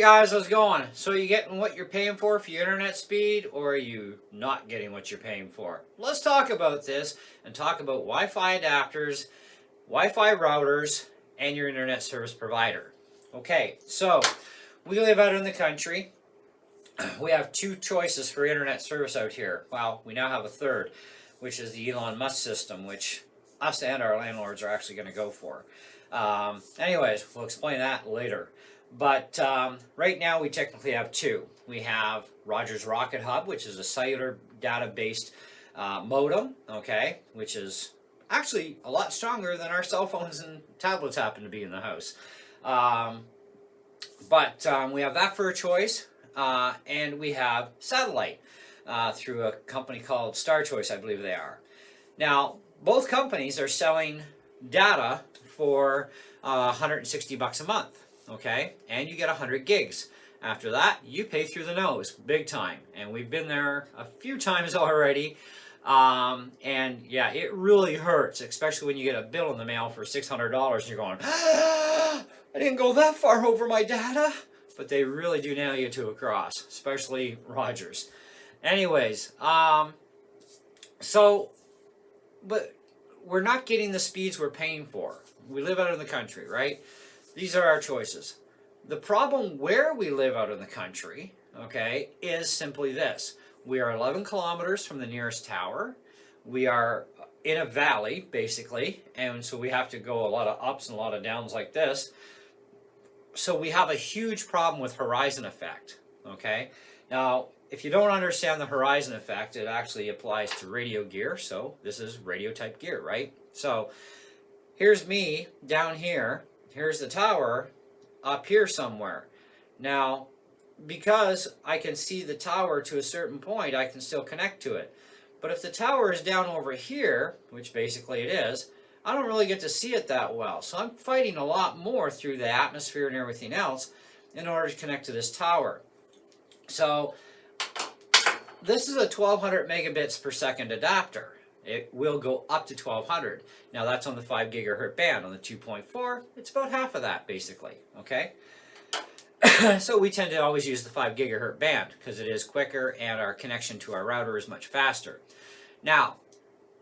guys, how's it going? So you getting what you're paying for your internet speed, or are you not getting what you're paying for? Let's talk about this and talk about Wi-Fi adapters, Wi-Fi routers, and your internet service provider. Okay, so we live out in the country. We have two choices for internet service out here. Well, we now have a third, which is the Elon Musk system, which us and our landlords are actually going to go for. Anyways, we'll explain that later. But right now we technically have two. We have Rogers Rocket Hub, which is a cellular data-based modem, okay, which is actually a lot stronger than our cell phones and tablets happen to be in the house. But we have that for a choice, and we have satellite through a company called Star Choice, I believe they are. Now, both companies are selling data for $160 a month. Okay, and you get 100 gigs. After that, you pay through the nose, big time. And we've been there a few times already. And yeah, it really hurts, especially when you get a bill in the mail for $600 and you're going, I didn't go that far over my data. But they really do nail you to a cross, especially Rogers. Anyways, but we're not getting the speeds we're paying for. We live out in the country, right? These are our choices. The problem where we live out in the country, okay, is simply this. We are 11 kilometers from the nearest tower. We are in a valley, basically, and so we have to go a lot of ups and a lot of downs like this. So we have a huge problem with horizon effect, okay? Now, if you don't understand the horizon effect, it actually applies to radio gear, so this is radio type gear, right? So here's me down here. Here's the tower up here somewhere. Now, because I can see the tower to a certain point, I can still connect to it. But if the tower is down over here, which basically it is, I don't really get to see it that well. So I'm fighting a lot more through the atmosphere and everything else in order to connect to this tower. So this is a 1200 megabits per second adapter. It will go up to 1200. Now that's on the 5 gigahertz band. On the 2.4, it's about half of that basically, okay? So we tend to always use the 5 gigahertz band because it is quicker and our connection to our router is much faster. Now,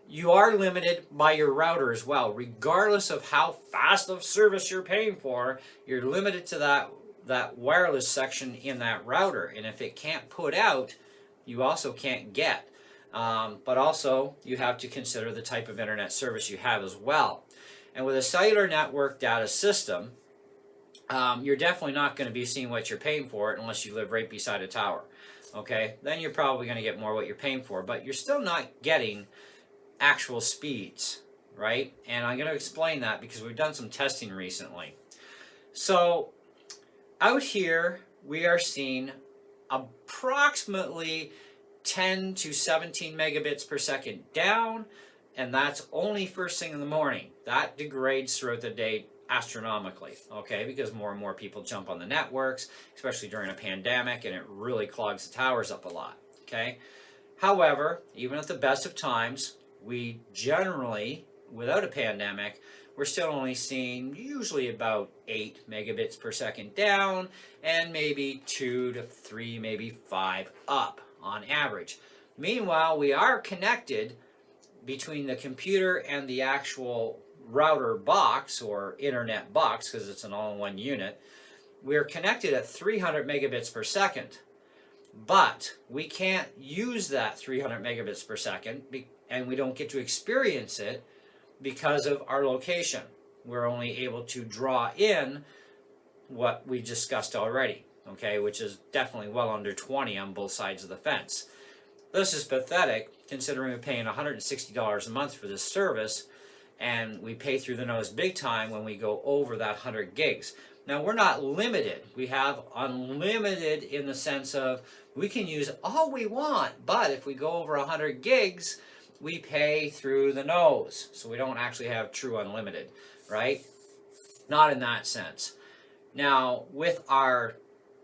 you are limited by your router as well. Regardless of how fast of service you're paying for, you're limited to that wireless section in that router. And if it can't put out, you also can't get. But also, you have to consider the type of internet service you have as well. And with a cellular network data system, you're definitely not going to be seeing what you're paying for unless you live right beside a tower. Okay? Then you're probably going to get more what you're paying for, but you're still not getting actual speeds, right? And I'm going to explain that because we've done some testing recently. So, out here, we are seeing approximately 10 to 17 megabits per second down, and that's only first thing in the morning. That degrades throughout the day astronomically, okay, because more and more people jump on the networks, especially during a pandemic, and it really clogs the towers up a lot, okay? However, even at the best of times, we generally, without a pandemic, we're still only seeing usually about 8 megabits per second down, and maybe 2 to 3, maybe 5 up on average. Meanwhile, we are connected between the computer and the actual router box or internet box, because it's an all-in-one unit. We're connected at 300 megabits per second, but we can't use that 300 megabits per second, and we don't get to experience it because of our location. We're only able to draw in what we discussed already, okay, which is definitely well under 20 on both sides of the fence. This is pathetic considering we're paying $160 a month for this service, and we pay through the nose big time when we go over that 100 gigs. Now, we're not limited. We have unlimited in the sense of we can use all we want, but if we go over 100 gigs, we pay through the nose. So we don't actually have true unlimited, right? Not in that sense. Now, with our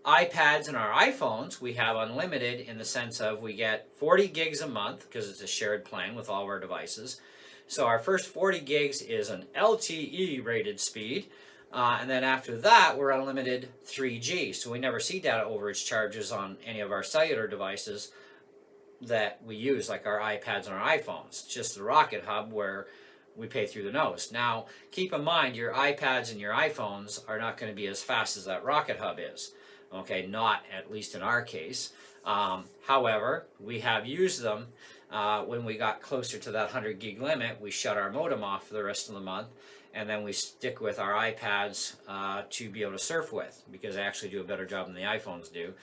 iPads and our iPhones, we have unlimited in the sense of we get 40 gigs a month because it's a shared plan with all of our devices. So our first 40 gigs is an LTE rated speed. And then after that, we're unlimited 3G. So we never see data overage charges on any of our cellular devices that we use, like our iPads and our iPhones. It's just the Rocket Hub where we pay through the nose. Now, keep in mind, your iPads and your iPhones are not going to be as fast as that Rocket Hub is. Okay, not at least in our case. However, we have used them. When we got closer to that 100 gig limit, we shut our modem off for the rest of the month, and then we stick with our iPads to be able to surf with, because they actually do a better job than the iPhones do.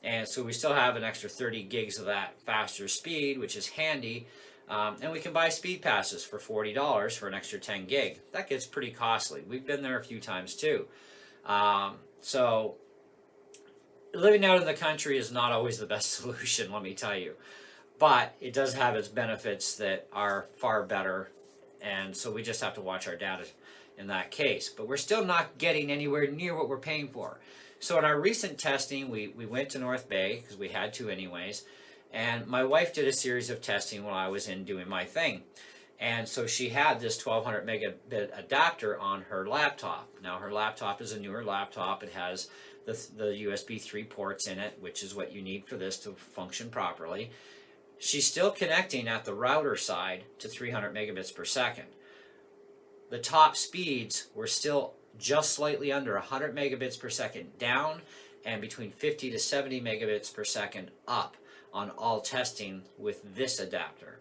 And so we still have an extra 30 gigs of that faster speed, which is handy. And we can buy speed passes for $40 for an extra 10 gig. That gets pretty costly. We've been there a few times too. So living out in the country is not always the best solution, let me tell you. But it does have its benefits that are far better. And so we just have to watch our data in that case. But we're still not getting anywhere near what we're paying for. So in our recent testing, we went to North Bay, because we had to anyways, and my wife did a series of testing while I was in doing my thing. And so she had this 1200 megabit adapter on her laptop. Now her laptop is a newer laptop. It has the USB 3 ports in it, which is what you need for this to function properly. She's still connecting at the router side to 300 megabits per second. The top speeds were still just slightly under 100 megabits per second down, and between 50 to 70 megabits per second up on all testing with this adapter.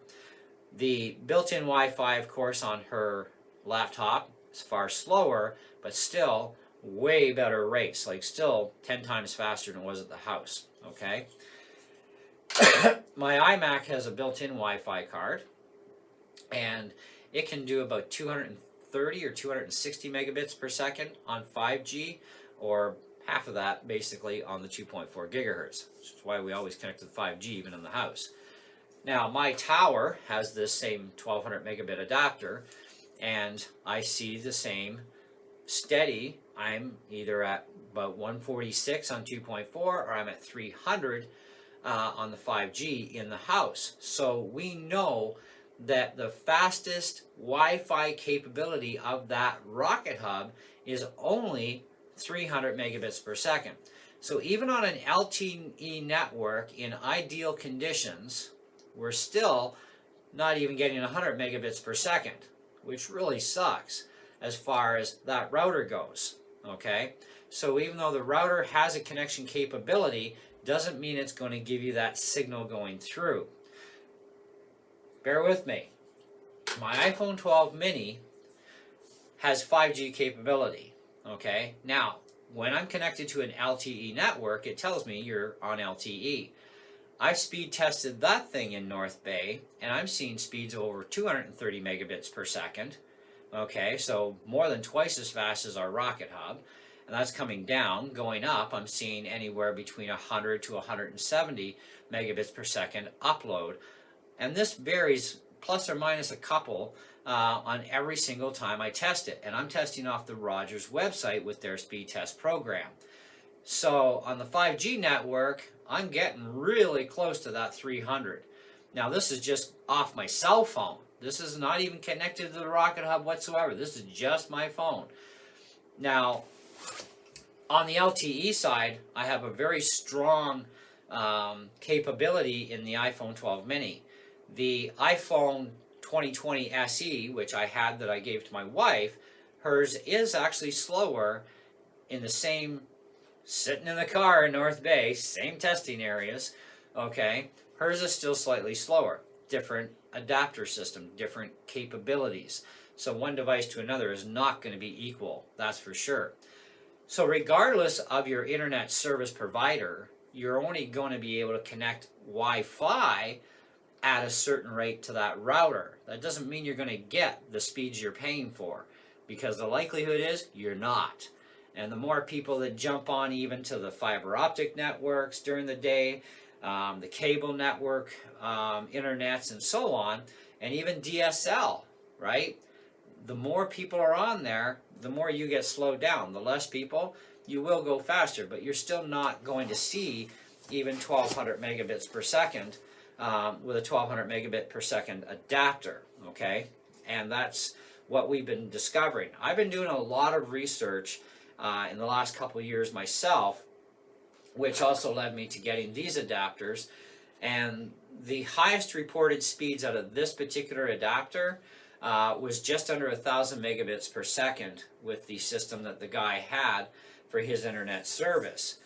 The built-in Wi-Fi, of course, on her laptop is far slower, but still way better rates, like still 10 times faster than it was at the house, okay? My iMac has a built-in Wi-Fi card, and it can do about 230 or 260 megabits per second on 5G, or half of that basically on the 2.4 gigahertz, which is why we always connect to the 5G even in the house. Now my tower has this same 1200 megabit adapter, and I see the same steady. I'm either at about 146 on 2.4 or I'm at 300 on the 5G in the house. So we know that the fastest Wi-Fi capability of that Rocket Hub is only 300 megabits per second. So even on an LTE network in ideal conditions, we're still not even getting 100 megabits per second, which really sucks as far as that router goes, okay? So even though the router has a connection capability, doesn't mean it's going to give you that signal going through. Bear with me. My iPhone 12 mini has 5G capability, okay? Now, when I'm connected to an LTE network, it tells me you're on LTE. I've speed tested that thing in North Bay, and I'm seeing speeds of over 230 megabits per second. Okay, so more than twice as fast as our Rocket Hub. And that's coming down. Going up, I'm seeing anywhere between 100 to 170 megabits per second upload. And this varies plus or minus a couple on every single time I test it. And I'm testing off the Rogers website with their speed test program. So on the 5G network, I'm getting really close to that 300. Now this is just off my cell phone. This is not even connected to the Rocket Hub whatsoever. This is just my phone. Now, on the LTE side, I have a very strong capability in the iPhone 12 mini. The iPhone 2020 SE, which I had that I gave to my wife, hers is actually slower in the same, sitting in the car in North Bay, same testing areas, okay? Hers is still slightly slower. Different adapter system, different capabilities. So one device to another is not going to be equal, that's for sure. So regardless of your internet service provider, you're only going to be able to connect Wi-Fi at a certain rate to that router. That doesn't mean you're going to get the speeds you're paying for, because the likelihood is you're not. And the more people that jump on even to the fiber optic networks during the day, the cable network, internets, and so on, and even DSL, right? The more people are on there, the more you get slowed down. The less people, you will go faster, but you're still not going to see even 1200 megabits per second with a 1200 megabit per second adapter, okay? And that's what we've been discovering. I've been doing a lot of research in the last couple of years myself, which also led me to getting these adapters. And the highest reported speeds out of this particular adapter was just under 1,000 megabits per second with the system that the guy had for his internet service.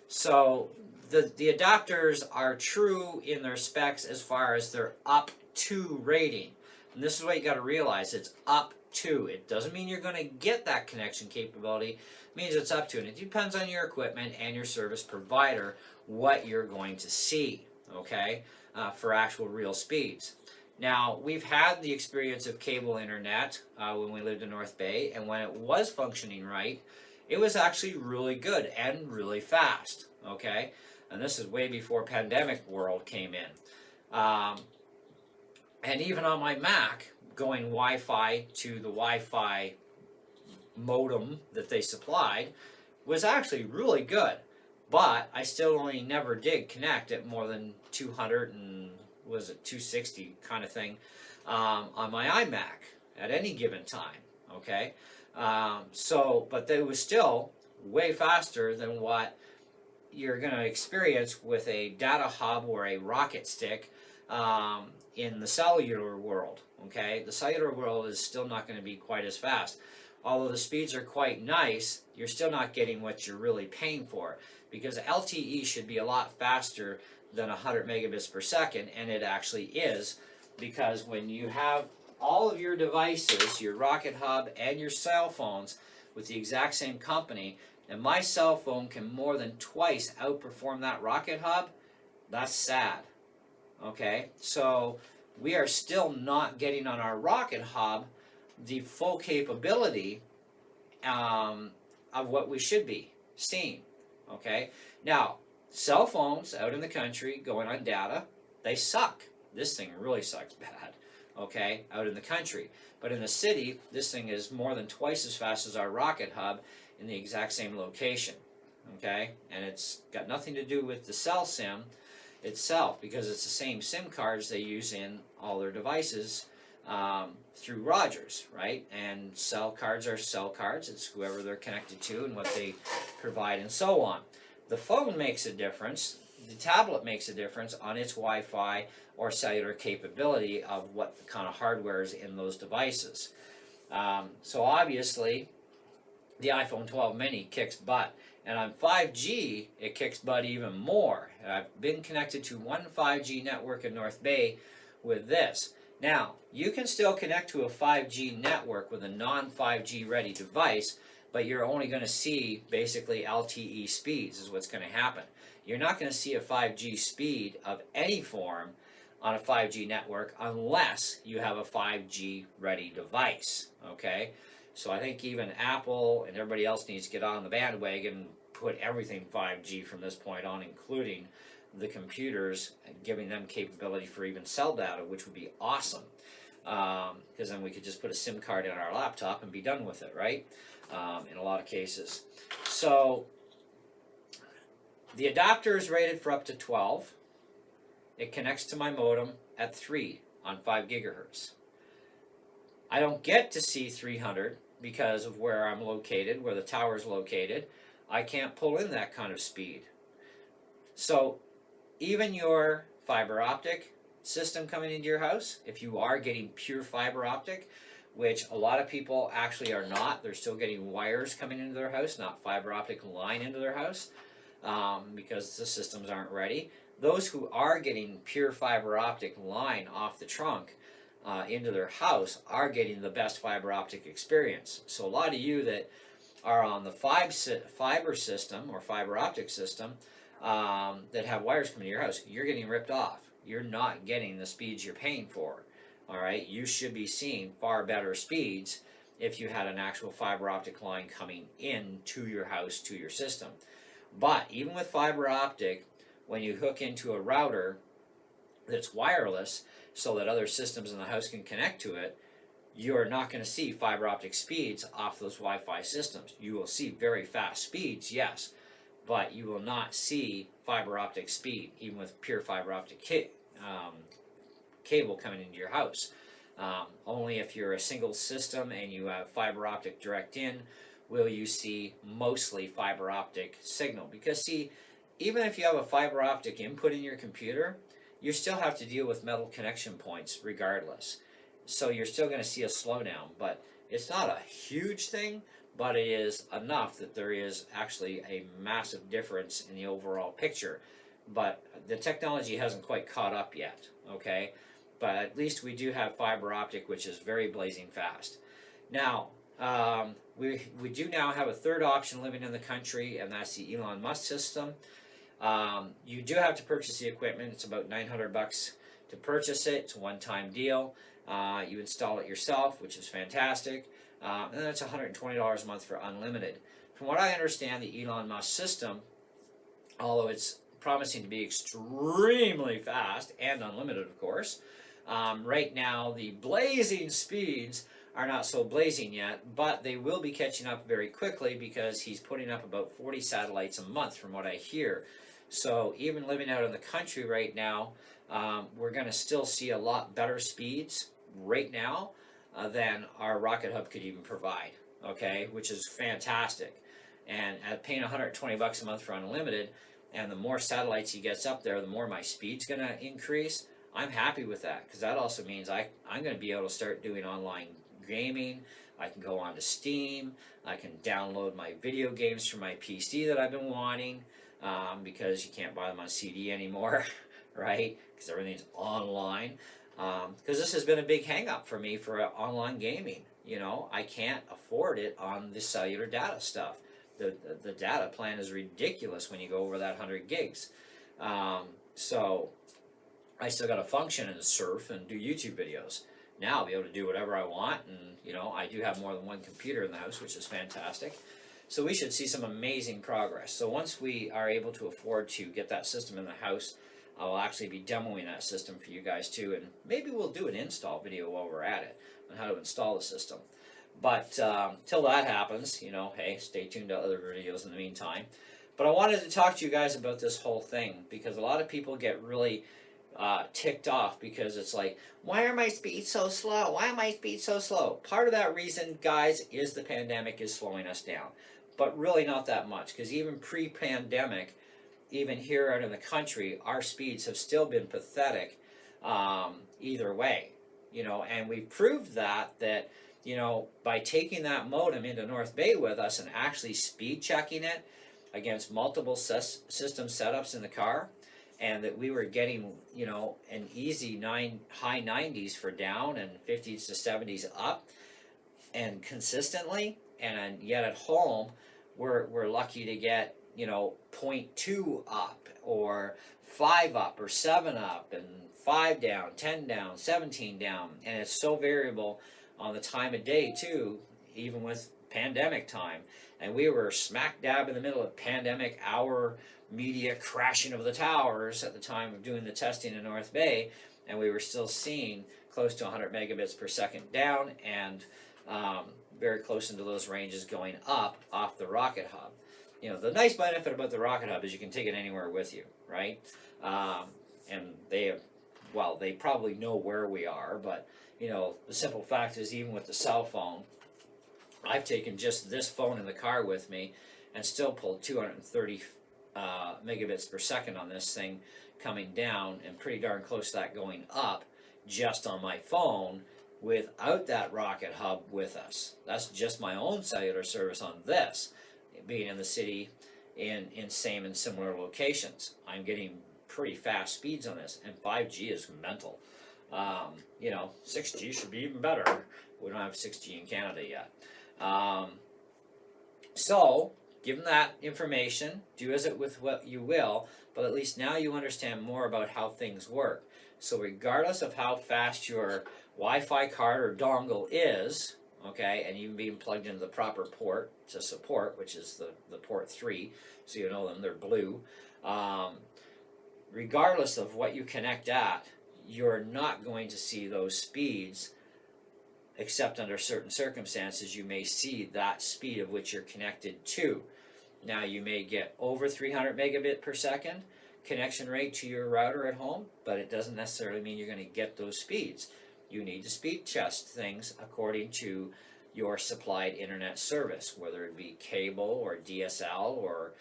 So the adapters are true in their specs as far as their up to rating. And this is what you got to realize, it's up to. It doesn't mean you're going to get that connection capability. It means it's up to. And it depends on your equipment and your service provider what you're going to see, okay, for actual real speeds. Now, we've had the experience of cable internet when we lived in North Bay, and when it was functioning right, it was actually really good and really fast, okay? And this is way before pandemic world came in. And even on my Mac, going Wi-Fi to the Wi-Fi modem that they supplied was actually really good. But I still only never did connect at more than 200 and was it 260 kind of thing on my iMac at any given time, okay? But it was still way faster than what you're going to experience with a data hub or a rocket stick in the cellular world, okay? The cellular world is still not going to be quite as fast. Although the speeds are quite nice, you're still not getting what you're really paying for, because LTE should be a lot faster than 100 megabits per second, and it actually is, because when you have all of your devices, your Rocket Hub and your cell phones with the exact same company, and my cell phone can more than twice outperform that Rocket Hub, that's sad. Okay, so we are still not getting on our Rocket Hub the full capability of what we should be seeing. Okay, now cell phones out in the country going on data, they suck. This thing really sucks bad. Okay, out in the country, but in the city, this thing is more than twice as fast as our Rocket Hub in the exact same location. Okay, and it's got nothing to do with the cell SIM itself, because it's the same SIM cards they use in all their devices through Rogers, right? And cell cards are cell cards. It's whoever they're connected to and what they provide and so on. The phone makes a difference. The tablet makes a difference on its Wi-Fi or cellular capability of what kind of hardware is in those devices. So obviously, the iPhone 12 mini kicks butt. And on 5G, it kicks butt even more. I've been connected to one 5G network in North Bay with this. Now, you can still connect to a 5G network with a non-5G ready device, but you're only going to see basically LTE speeds is what's going to happen. You're not going to see a 5G speed of any form on a 5G network unless you have a 5G ready device, okay? So I think even Apple and everybody else needs to get on the bandwagon and put everything 5G from this point on, including the computers, and giving them capability for even cell data, which would be awesome. Because then we could just put a SIM card in our laptop and be done with it, right? In a lot of cases. So the adapter is rated for up to 12. It connects to my modem at 3 on 5 gigahertz. I don't get to see 300 because of where I'm located, where the tower is located. I can't pull in that kind of speed. So even your fiber optic system coming into your house, if you are getting pure fiber optic, which a lot of people actually are not, they're still getting wires coming into their house, not fiber optic line into their house, because the systems aren't ready. Those who are getting pure fiber optic line off the trunk into their house are getting the best fiber optic experience. So a lot of you that are on the fiber system or fiber optic system that have wires coming to your house, you're getting ripped off. You're not getting the speeds you're paying for. All right, you should be seeing far better speeds if you had an actual fiber optic line coming in to your house, to your system. But even with fiber optic, when you hook into a router that's wireless so that other systems in the house can connect to it, you're not going to see fiber optic speeds off those Wi-Fi systems. You will see very fast speeds, yes, but you will not see fiber optic speed, even with pure fiber optic cable coming into your house. Only if you're a single system and you have fiber optic direct in will you see mostly fiber optic signal. Because see, even if you have a fiber optic input in your computer, you still have to deal with metal connection points regardless. So you're still going to see a slowdown, but it's not a huge thing, but it is enough that there is actually a massive difference in the overall picture. But the technology hasn't quite caught up yet, okay? But at least we do have fiber optic, which is very blazing fast. Now, we do now have a third option living in the country, and that's the Elon Musk system. You do have to purchase the equipment. It's about $900 to purchase it. It's a one-time deal. You install it yourself, which is fantastic. And then it's $120 a month for unlimited. From what I understand, the Elon Musk system, although it's promising to be extremely fast and unlimited, of course, right now the blazing speeds are not so blazing yet, but they will be catching up very quickly because he's putting up about 40 satellites a month from what I hear. So even living out in the country right now, we're going to still see a lot better speeds right now than our rocket hub could even provide, okay, which is fantastic. And at paying $120 a month for unlimited, and the more satellites he gets up there, the more my speed's going to increase. I'm happy with that because that also means I'm going to be able to start doing online gaming. I can go onto Steam. I can download my video games from my PC that I've been wanting because you can't buy them on CD anymore, right? Because everything's online. Because this has been a big hang-up for me for online gaming. You know, I can't afford it on the cellular data stuff. The data plan is ridiculous when you go over that 100 gigs. So I still got to function and surf and do YouTube videos. Now I'll be able to do whatever I want, and you know, I do have more than one computer in the house, which is fantastic. So we should see some amazing progress. So once we are able to afford to get that system in the house, I'll actually be demoing that system for you guys too, and maybe we'll do an install video while we're at it on how to install the system. But till that happens, you know, hey, stay tuned to other videos in the meantime. But I wanted to talk to you guys about this whole thing because a lot of people get really ticked off because it's like, why are my speeds so slow? Why are my speeds so slow? Part of that reason, guys, is the pandemic is slowing us down. But really not that much, because even pre-pandemic, even here out in the country, our speeds have still been pathetic either way. You know, and we've proved that, you know, by taking that modem into North Bay with us and actually speed checking it against multiple system setups in the car, and that we were getting, you know, an easy high 90s for down and 50s to 70s up, and consistently, and yet at home, we're lucky to get, you know, 0.2 up, or 5 up, or 7 up, and 5 down, 10 down, 17 down, and it's so variable on the time of day too, even with pandemic time. And we were smack dab in the middle of pandemic hour media crashing of the towers at the time of doing the testing in North Bay, and we were still seeing close to 100 megabits per second down, and very close into those ranges going up off the rocket hub. You know, the nice benefit about the rocket hub is you can take it anywhere with you, right? And they probably know where we are, but you know, the simple fact is, even with the cell phone, I've taken just this phone in the car with me and still pulled 230 megabits per second on this thing coming down, and pretty darn close to that going up just on my phone without that rocket hub with us. That's just my own cellular service on this, being in the city in same and similar locations. I'm getting pretty fast speeds on this, and 5G is mental. You know, 6G should be even better. We don't have 6G in Canada yet. So, given that information, do as it with what you will, but at least now you understand more about how things work. So regardless of how fast your Wi-Fi card or dongle is, okay, and even being plugged into the proper port to support, which is the port 3, so you know them, they're blue, regardless of what you connect at, you're not going to see those speeds, except under certain circumstances you may see that speed of which you're connected to. Now you may get over 300 megabit per second connection rate to your router at home, but it doesn't necessarily mean you're going to get those speeds. you need to speed test things according to your supplied internet service, whether it be cable or DSL or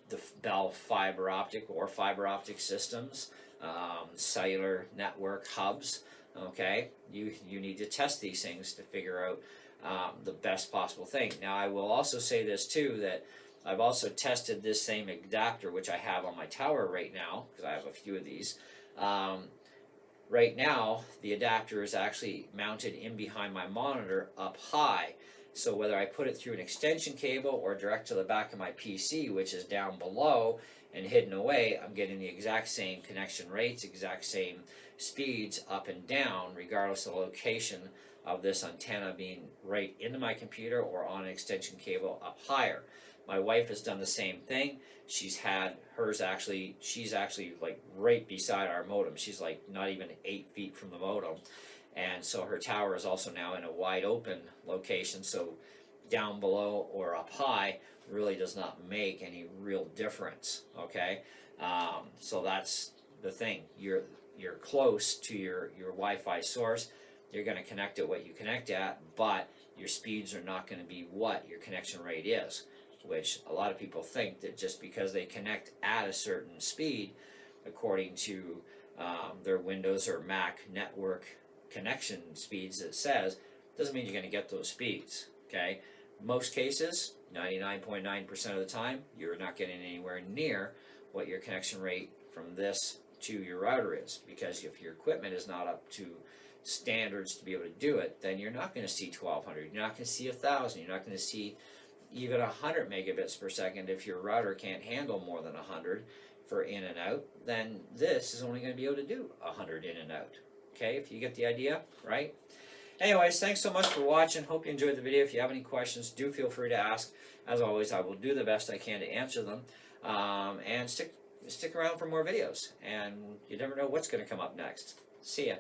the Bell fiber optic systems, cellular network hubs. Okay, you need to test these things to figure out the best possible thing. Now, I will also say this too, that I've also tested this same adapter, which I have on my tower right now, because I have a few of these. Right now, the adapter is actually mounted in behind my monitor up high. So whether I put it through an extension cable or direct to the back of my PC, which is down below and hidden away, I'm getting the exact same connection rates, exact same speeds up and down, regardless of the location of this antenna being right into my computer or on an extension cable up higher. My wife has done the same thing. She's actually like right beside our modem. She's like not even 8 feet from the modem. And so her tower is also now in a wide open location, so down below or up high really does not make any real difference, okay? So that's the thing. You're close to your Wi-Fi source. You're going to connect at what you connect at, but your speeds are not going to be what your connection rate is, which a lot of people think that just because they connect at a certain speed, according to their Windows or Mac network connection speeds, it says, doesn't mean you're going to get those speeds, okay? Most cases, 99.9% of the time, you're not getting anywhere near what your connection rate from this to your router is, because if your equipment is not up to standards to be able to do it, then you're not going to see 1200, you're not going to see 1000, you're not going to see even 100 megabits per second. If your router can't handle more than 100 for in and out, then this is only going to be able to do 100 in and out. Okay, if you get the idea, right? Anyways, thanks so much for watching. Hope you enjoyed the video. If you have any questions, do feel free to ask. As always, I will do the best I can to answer them. And stick around for more videos. And you never know what's going to come up next. See ya.